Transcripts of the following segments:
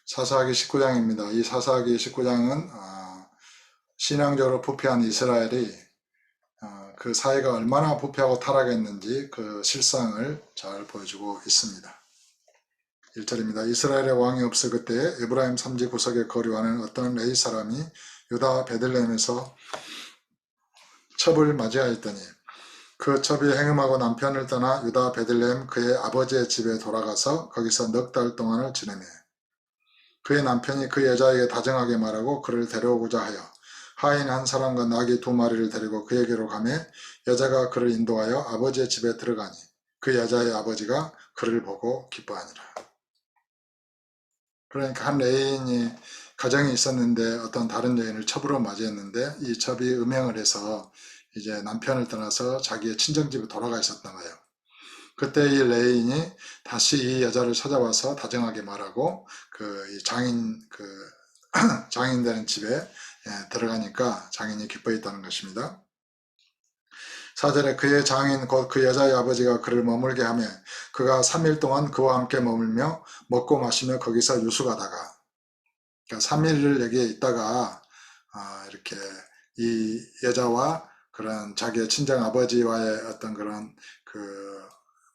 사사기 19장입니다. 이 사사기 19장은 신앙적으로 부패한 이스라엘이 그 사회가 얼마나 부패하고 타락했는지 그 실상을 잘 보여주고 있습니다. 1절입니다. 이스라엘의 왕이 없을 그때에 에브라임 삼지 구석에 거류하는 어떤 레위 사람이 유다 베들레헴에서 첩을 맞이하였더니 그 첩이 행음하고 남편을 떠나 유다 베들레헴 그의 아버지의 집에 돌아가서 거기서 넉 달 동안을 지내며 그의 남편이 그 여자에게 다정하게 말하고 그를 데려오고자 하여 하인 한 사람과 나귀 2마리를 데리고 그에게로 가매 여자가 그를 인도하여 아버지의 집에 들어가니 그 여자의 아버지가 그를 보고 기뻐하니라. 그러니까 한 레인이 가정이 있었는데 어떤 다른 여인을 첩으로 맞이했는데 이 첩이 음행을 해서 이제 남편을 떠나서 자기의 친정집에 돌아가 있었던 거예요. 그때 이 레인이 다시 이 여자를 찾아와서 다정하게 말하고 이 장인 되는 집에 들어가니까 장인이 기뻐했다는 것입니다. 4절에 그의 장인 곧 그 여자의 아버지가 그를 머물게 하며 그가 3일 동안 그와 함께 머물며 먹고 마시며 거기서 유숙하다가 그러니까 3일을 여기에 있다가 이렇게 이 여자와 그런 자기의 친정 아버지와의 어떤 그런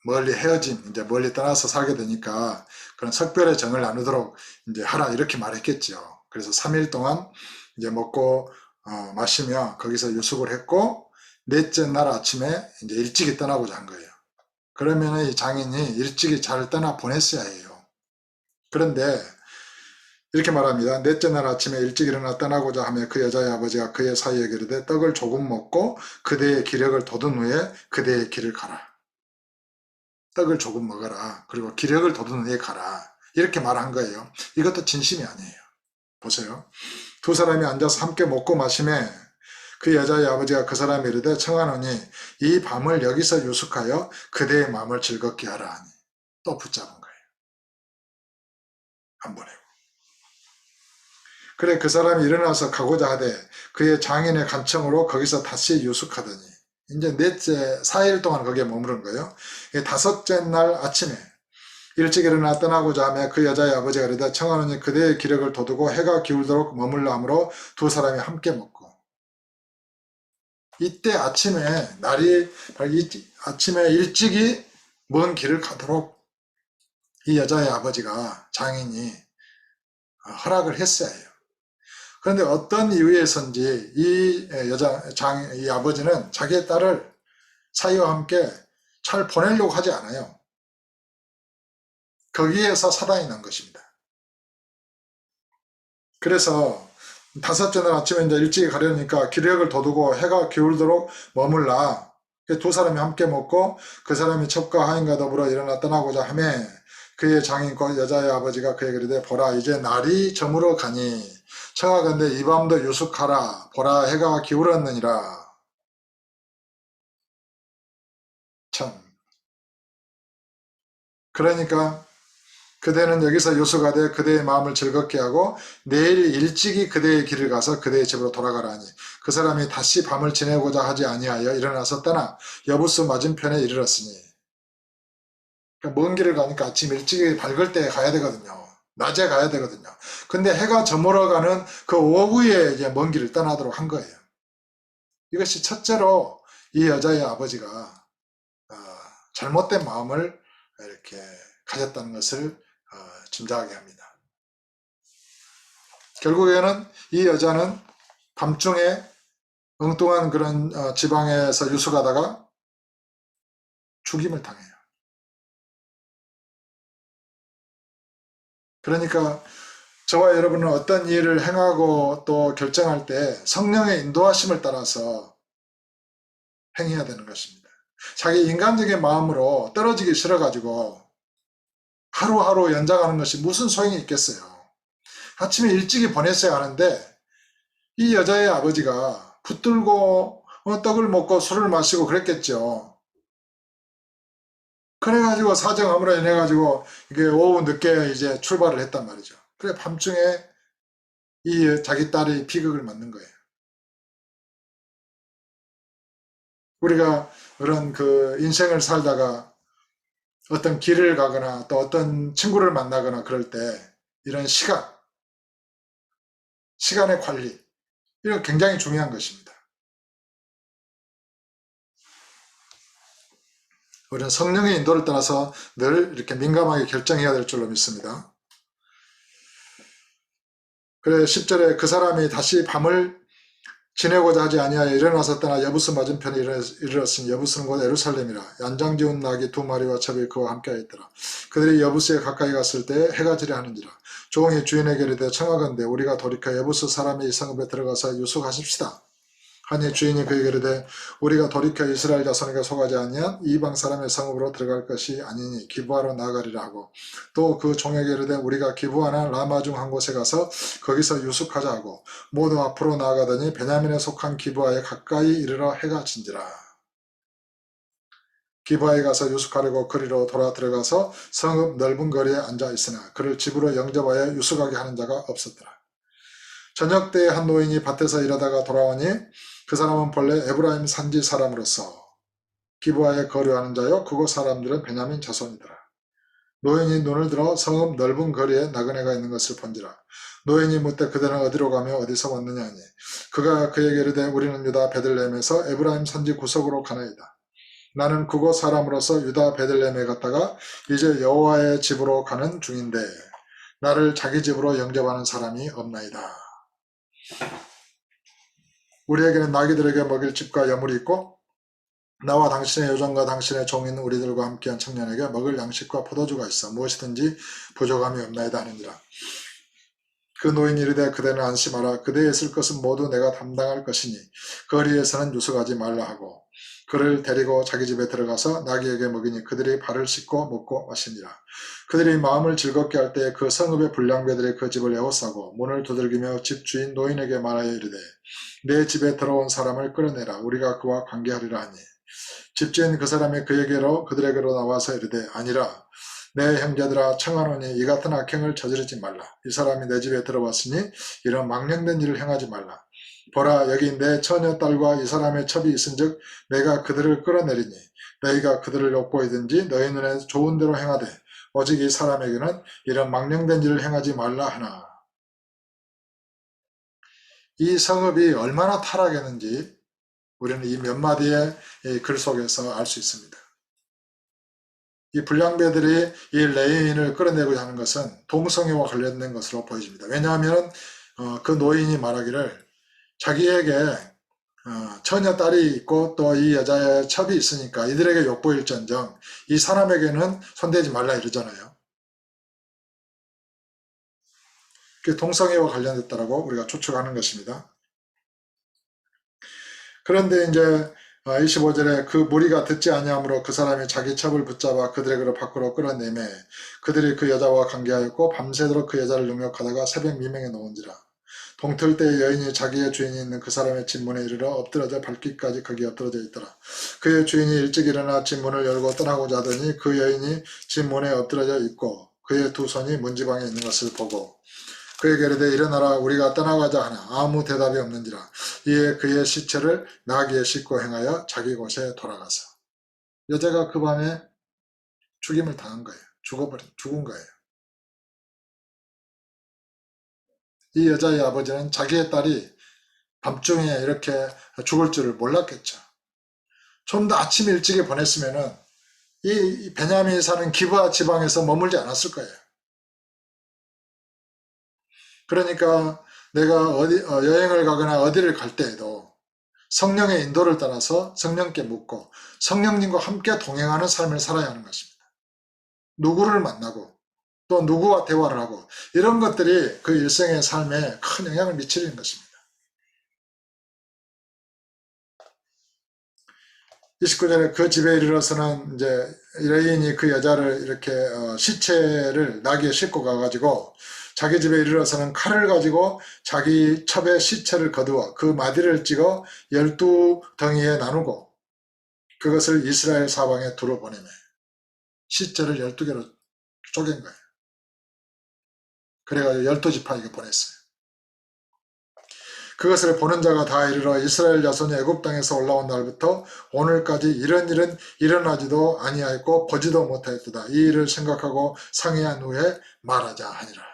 멀리 헤어짐, 이제 멀리 떠나서 살게 되니까 그런 석별의 정을 나누도록 이제 하라 이렇게 말했겠죠. 그래서 3일 동안 이제 먹고 마시며 거기서 유숙을 했고 넷째 날 아침에 이제 일찍이 떠나고자 한 거예요. 그러면 이 장인이 일찍이 잘 떠나 보냈어야 해요. 그런데 이렇게 말합니다. 넷째 날 아침에 일찍 일어나 떠나고자 하며 그 여자의 아버지가 그의 사이에 이르되 떡을 조금 먹고 그대의 기력을 돋은 후에 그대의 길을 가라. 떡을 조금 먹어라. 그리고 기력을 돋은 후에 가라. 이렇게 말한 거예요. 이것도 진심이 아니에요. 보세요. 두 사람이 앉아서 함께 먹고 마시매 그 여자의 아버지가 그 사람이 이르되 청하노니 이 밤을 여기서 유숙하여 그대의 마음을 즐겁게 하라 하니 또 붙잡은 거예요. 안 보내고. 그래 그 사람이 일어나서 가고자 하되 그의 장인의 간청으로 거기서 다시 유숙하더니 이제 넷째 4일 동안 거기에 머무른 거예요. 다섯째 날 아침에 일찍 일어나 떠나고자 하며 그 여자의 아버지가 이르되 청하노니 그대의 기력을 돋우고 해가 기울도록 머물라 하므로 두 사람이 함께 먹고 이때 아침에 아침에 일찍이 먼 길을 가도록 이 여자의 아버지가 장인이 허락을 했어야 해요. 그런데 어떤 이유에선지 이 아버지는 자기의 딸을 사이와 함께 잘 보내려고 하지 않아요. 거기에서 사단이 난 것입니다. 그래서 다섯째 날 아침에 이제 일찍 가려니까 기력을 돋우고 해가 기울도록 머물라. 두 사람이 함께 먹고 그 사람이 첩과 하인과 더불어 일어나 떠나고자 하며 그의 장인과 여자의 아버지가 그에게 이르되 보라 이제 날이 저물어 가니 청하건대 이 밤도 유숙하라. 보라 해가 기울었느니라. 참. 그러니까 그대는 여기서 유숙하되 그대의 마음을 즐겁게 하고 내일 일찍이 그대의 길을 가서 그대의 집으로 돌아가라 하니 그 사람이 다시 밤을 지내고자 하지 아니하여 일어나서 떠나 여부스 맞은편에 이르렀으니 그러니까 먼 길을 가니까 아침 일찍이 밝을 때 가야 되거든요. 낮에 가야 되거든요. 근데 해가 저물어가는 그 오후에 이제 먼 길을 떠나도록 한 거예요. 이것이 첫째로 이 여자의 아버지가 잘못된 마음을 이렇게 가졌다는 것을 짐작하게 합니다. 결국에는 이 여자는 밤중에 엉뚱한 그런 지방에서 유숙하다가 죽임을 당해요. 그러니까 저와 여러분은 어떤 일을 행하고 또 결정할 때 성령의 인도하심을 따라서 행해야 되는 것입니다. 자기 인간적인 마음으로 떨어지기 싫어가지고 하루하루 연장하는 것이 무슨 소용이 있겠어요. 아침에 일찍이 보냈어야 하는데 이 여자의 아버지가 붙들고 떡을 먹고 술을 마시고 그랬겠죠. 그래가지고 사정아무로 인해가지고 이게 오후 늦게 이제 출발을 했단 말이죠. 그래 밤중에 이 자기 딸이 비극을 맞는 거예요. 우리가 그런 인생을 살다가 어떤 길을 가거나 또 어떤 친구를 만나거나 그럴 때 이런 시간의 관리, 이거 굉장히 중요한 것입니다. 우리는 성령의 인도를 따라서 늘 이렇게 민감하게 결정해야 될 줄로 믿습니다. 그래 10절에 그 사람이 다시 밤을 지내고자 하지 아니하여 일어나서 떠나 여부스 맞은편에 이르렀으니 여부스는 곧 예루살렘이라. 얀장지운 낙이 2마리와 첩이 그와 함께하였더라. 그들이 여부스에 가까이 갔을 때 해가 지려 하는지라. 종이 주인에게 이르되 청하건대 우리가 돌이켜 여부스 사람의 이 성읍에 들어가서 유숙하십시다 하니 주인이 그에게 이르되 우리가 돌이켜 이스라엘 자손에게 속하지 아니한 이방 사람의 성읍으로 들어갈 것이 아니니 기브아로 나아가리라 하고 또 그 종에게 이르되 우리가 기브아나 라마 중 한 곳에 가서 거기서 유숙하자 하고 모두 앞으로 나아가더니 베냐민에 속한 기브아에 가까이 이르러 해가 진지라. 기브아에 가서 유숙하려고 거리로 돌아 들어가서 성읍 넓은 거리에 앉아 있으나 그를 집으로 영접하여 유숙하게 하는 자가 없었더라. 저녁 때에 한 노인이 밭에서 일하다가 돌아오니 그 사람은 본래 에브라임 산지 사람으로서 기브아에 거류하는 자요 그곳 사람들은 베냐민 자손이더라. 노인이 눈을 들어 성읍 넓은 거리에 나그네가 있는 것을 본지라. 노인이 묻되 그대는 어디로 가며 어디서 왔느냐 하니 그가 그에게 이르되 우리는 유다 베들레헴에서 에브라임 산지 구석으로 가나이다. 나는 그곳 사람으로서 유다 베들레헴에 갔다가 이제 여호와의 집으로 가는 중인데 나를 자기 집으로 영접하는 사람이 없나이다. 우리에게는 나귀들에게 먹일 집과 여물이 있고 나와 당신의 요정과 당신의 종인 우리들과 함께한 청년에게 먹을 양식과 포도주가 있어 무엇이든지 부족함이 없나이다 하느니라. 그 노인이 이르되 그대는 안심하라. 그대의 쓸 것은 모두 내가 담당할 것이니 거리에서는 유숙하지 말라 하고 그를 데리고 자기 집에 들어가서 나귀에게 먹이니 그들이 발을 씻고 먹고 마시니라. 그들이 마음을 즐겁게 할 때 그 성읍의 불량배들이 그 집을 에워싸고 문을 두들기며 집 주인 노인에게 말하여 이르되 내 집에 들어온 사람을 끌어내라. 우리가 그와 관계하리라 하니 집주인 그 사람이 그들에게로 나와서 이르되 아니라 내 형제들아 청하노니 이 같은 악행을 저지르지 말라. 이 사람이 내 집에 들어왔으니 이런 망령된 일을 행하지 말라. 보라 여기 내 처녀 딸과 이 사람의 첩이 있은즉 내가 그들을 끌어내리니 너희가 그들을 욕보이든지 너희 눈에 좋은 대로 행하되 오직 이 사람에게는 이런 망령된 일을 행하지 말라 하나. 이 성읍이 얼마나 타락했는지 우리는 이 몇 마디의 글 속에서 알 수 있습니다. 이 불량배들이 이 레인을 끌어내고자 하는 것은 동성애와 관련된 것으로 보여집니다. 왜냐하면 그 노인이 말하기를 자기에게 처녀 딸이 있고 또 이 여자의 첩이 있으니까 이들에게 욕보일전정 이 사람에게는 손대지 말라 이러잖아요. 그게 동성애와 관련됐다라고 우리가 추측하는 것입니다. 그런데 이제 25절에 그 무리가 듣지 아니하므로 그 사람이 자기 첩을 붙잡아 그들에게로 밖으로 끌어내매 그들이 그 여자와 관계하였고 밤새도록 그 여자를 능욕하다가 새벽 미명에 놓은지라. 동틀 때 여인이 자기의 주인이 있는 그 사람의 집 문에 이르러 엎드러져 발길까지 거기 엎드러져 있더라. 그의 주인이 일찍 일어나 집 문을 열고 떠나고자 하더니 그 여인이 집 문에 엎드러져 있고 그의 두 손이 문지방에 있는 것을 보고 그에게 이르되 일어나라 우리가 떠나가자 하나 아무 대답이 없는지라. 이에 그의 시체를 나귀에 싣고 행하여 자기 곳에 돌아가서 여자가 그 밤에 죽임을 당한 거예요. 죽은 거예요. 이 여자의 아버지는 자기의 딸이 밤중에 이렇게 죽을 줄을 몰랐겠죠. 좀 더 아침 일찍에 보냈으면은 이 베냐민이 사는 기브아 지방에서 머물지 않았을 거예요. 그러니까 내가 여행을 가거나 어디를 갈 때에도 성령의 인도를 따라서 성령께 묻고 성령님과 함께 동행하는 삶을 살아야 하는 것입니다. 누구를 만나고 또 누구와 대화를 하고 이런 것들이 그 일생의 삶에 큰 영향을 미치는 것입니다. 29절에 그 집에 이르러서는 이제 레인이 그 여자를 이렇게 시체를 나귀에 싣고 가가지고 자기 집에 이르러서는 칼을 가지고 자기 첩의 시체를 거두어 그 마디를 찍어 12덩이에 나누고 그것을 이스라엘 사방에 두루 보내매 시체를 12개로 쪼갠 거예요. 그래가지고 12지파에게 보냈어요. 그것을 보는 자가 다 이르러 이스라엘 자손이 애굽 땅에서 올라온 날부터 오늘까지 이런 일은 일어나지도 아니하였고 보지도 못하였도다. 이 일을 생각하고 상의한 후에 말하자 하니라.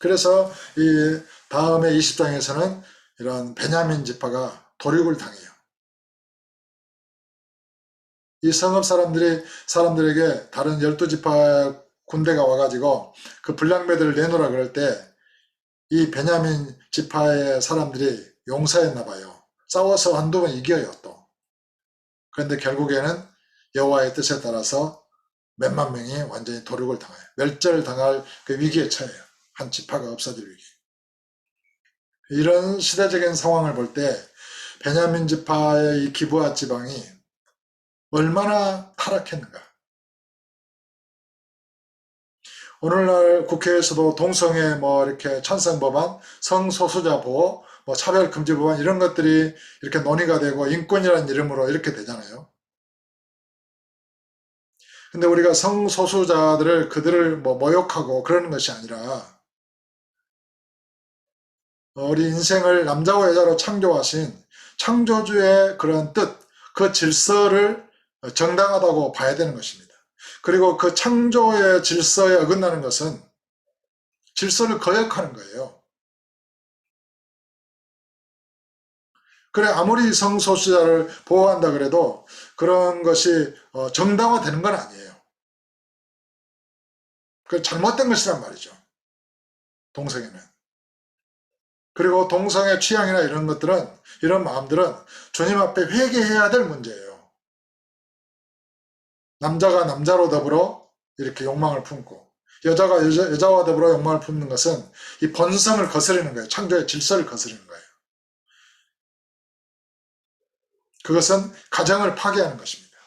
그래서 이 다음에 20장에서는 이런 베냐민 지파가 도륙을 당해요. 이 성읍 사람들에게 다른 12지파 군대가 와가지고 그 불량배들을 내놓으라 그럴 때 이 베냐민 지파의 사람들이 용서했나 봐요. 싸워서 한두 번 이겨요 또. 그런데 결국에는 여호와의 뜻에 따라서 몇만 명이 완전히 도륙을 당해요. 멸절당할 그 위기에 처해요. 한 지파가 없어질 위기. 이런 시대적인 상황을 볼 때 베냐민 지파의 이 기브아 지방이 얼마나 타락했는가. 오늘날 국회에서도 동성애 이렇게 찬성 법안, 성소수자 보호, 차별 금지 법안 이런 것들이 이렇게 논의가 되고 인권이라는 이름으로 이렇게 되잖아요. 근데 우리가 성소수자들을 그들을 모욕하고 그러는 것이 아니라 우리 인생을 남자와 여자로 창조하신 창조주의 그런 뜻, 그 질서를 정당하다고 봐야 되는 것입니다. 그리고 그 창조의 질서에 어긋나는 것은 질서를 거역하는 거예요. 그래 아무리 성소수자를 보호한다 그래도 그런 것이 정당화되는 건 아니에요. 그 잘못된 것이란 말이죠. 동성애는. 그리고 동성애 취향이나 이런 것들은 이런 마음들은 주님 앞에 회개해야 될 문제예요. 남자가 남자로 더불어 이렇게 욕망을 품고 여자가 여자와 더불어 욕망을 품는 것은 이 본성을 거스르는 거예요. 창조의 질서를 거스르는 거예요. 그것은 가정을 파괴하는 것입니다.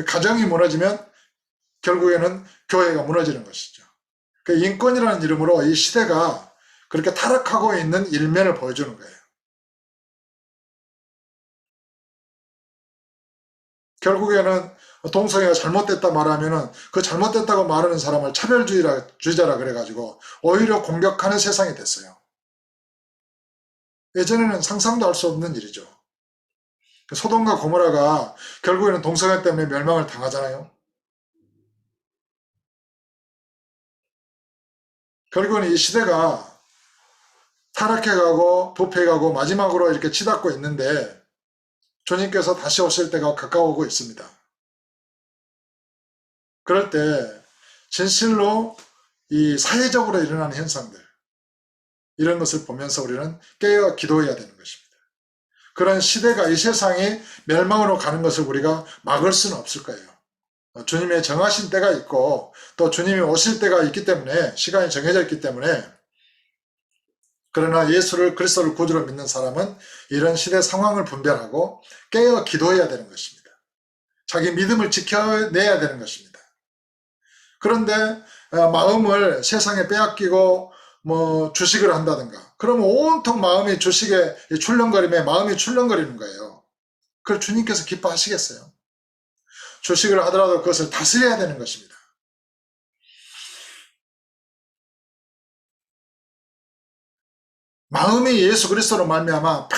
가정이 무너지면 결국에는 교회가 무너지는 것이죠. 그 인권이라는 이름으로 이 시대가 그렇게 타락하고 있는 일면을 보여주는 거예요. 결국에는 동성애가 잘못됐다 말하면은 그 잘못됐다고 말하는 사람을 차별주의자라 그래가지고 오히려 공격하는 세상이 됐어요. 예전에는 상상도 할 수 없는 일이죠. 소돔과 고모라가 결국에는 동성애 때문에 멸망을 당하잖아요. 결국은 이 시대가 타락해가고 부패해가고 마지막으로 이렇게 치닫고 있는데 주님께서 다시 오실 때가 가까워오고 있습니다. 그럴 때 진실로 이 사회적으로 일어나는 현상들 이런 것을 보면서 우리는 깨어 기도해야 되는 것입니다. 그런 시대가 이 세상이 멸망으로 가는 것을 우리가 막을 수는 없을 거예요. 주님의 정하신 때가 있고 또 주님이 오실 때가 있기 때문에 시간이 정해져 있기 때문에 그러나 예수를 그리스도를 구주로 믿는 사람은 이런 시대 상황을 분별하고 깨어 기도해야 되는 것입니다. 자기 믿음을 지켜내야 되는 것입니다. 그런데 마음을 세상에 빼앗기고 주식을 한다든가 그러면 온통 마음이 주식에 출렁거림에 마음이 출렁거리는 거예요. 그걸 주님께서 기뻐하시겠어요? 주식을 하더라도 그것을 다스려야 되는 것입니다. 마음이 예수 그리스도로 말미암아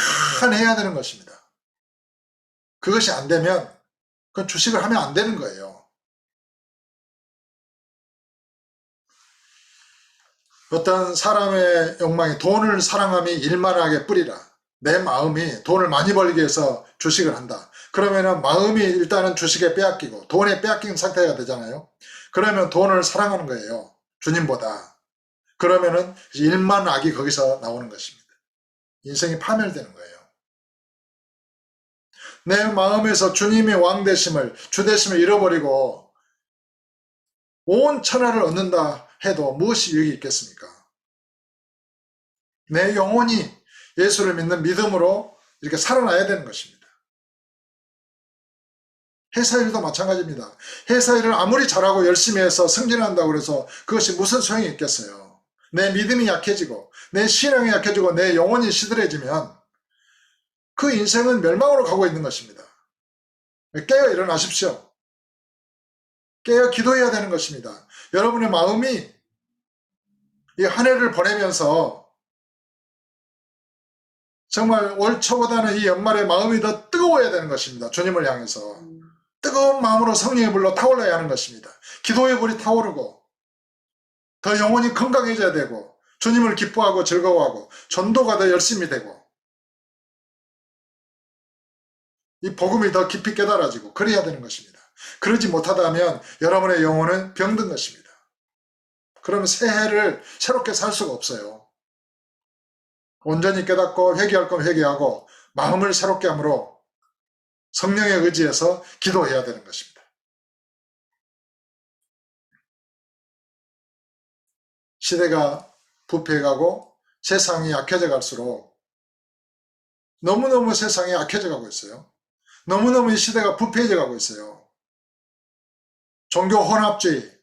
판해야 되는 것입니다. 그것이 안 되면 그건 주식을 하면 안 되는 거예요. 어떤 사람의 욕망이 돈을 사랑함이 일만하게 뿌리라. 내 마음이 돈을 많이 벌기 위해서 주식을 한다. 그러면은 마음이 일단은 주식에 빼앗기고 돈에 빼앗긴 상태가 되잖아요. 그러면 돈을 사랑하는 거예요. 주님보다. 그러면은 일만 악이 거기서 나오는 것입니다. 인생이 파멸되는 거예요. 내 마음에서 주님의 왕 되심을 주 되심을 잃어버리고 온 천하를 얻는다 해도 무엇이 유익이 있겠습니까? 내 영혼이 예수를 믿는 믿음으로 이렇게 살아나야 되는 것입니다. 회사일도 마찬가지입니다. 회사일을 아무리 잘하고 열심히 해서 승진한다고 해서 그것이 무슨 소용이 있겠어요. 내 믿음이 약해지고 내 신앙이 약해지고 내 영혼이 시들해지면 그 인생은 멸망으로 가고 있는 것입니다. 깨어 일어나십시오. 깨어 기도해야 되는 것입니다. 여러분의 마음이 이 한 해를 보내면서 정말 올 초보다는 이 연말에 마음이 더 뜨거워야 되는 것입니다. 주님을 향해서 뜨거운 마음으로 성령의 불로 타올라야 하는 것입니다. 기도의 불이 타오르고 더 영혼이 건강해져야 되고 주님을 기뻐하고 즐거워하고 전도가 더 열심히 되고 이 복음이 더 깊이 깨달아지고 그래야 되는 것입니다. 그러지 못하다면 여러분의 영혼은 병든 것입니다. 그러면 새해를 새롭게 살 수가 없어요. 온전히 깨닫고 회개할 건 회개하고 마음을 새롭게 함으로 성령의 의지에서 기도해야 되는 것입니다. 시대가 부패해가고 세상이 약해져 갈수록 너무너무 세상이 약해져 가고 있어요. 너무너무 이 시대가 부패해져 가고 있어요. 종교 혼합주의,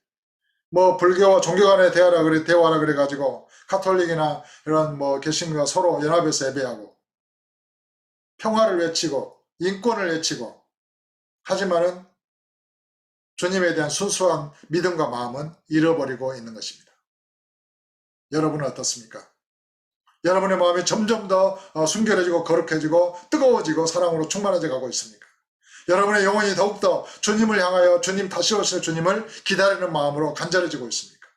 뭐 불교와 종교 간의 대화라 그래가지고 카톨릭이나 이런 뭐 개신교가 서로 연합해서 예배하고 평화를 외치고 인권을 외치고 하지만은 주님에 대한 순수한 믿음과 마음은 잃어버리고 있는 것입니다. 여러분은 어떻습니까? 여러분의 마음이 점점 더 순결해지고 거룩해지고 뜨거워지고 사랑으로 충만해져 가고 있습니까? 여러분의 영혼이 더욱더 주님을 향하여 주님 다시 오실 주님을 기다리는 마음으로 간절해지고 있습니까?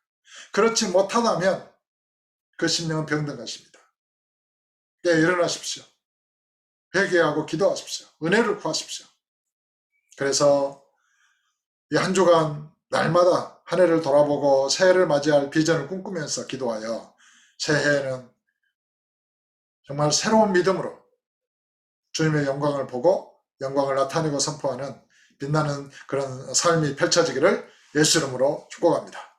그렇지 못하다면 그 심령은 병든 것입니다. 일어나십시오. 회개하고 기도하십시오. 은혜를 구하십시오. 그래서 이 한 주간 날마다 한 해를 돌아보고 새해를 맞이할 비전을 꿈꾸면서 기도하여 새해에는 정말 새로운 믿음으로 주님의 영광을 보고 영광을 나타내고 선포하는 빛나는 그런 삶이 펼쳐지기를 예수 이름으로 축복합니다.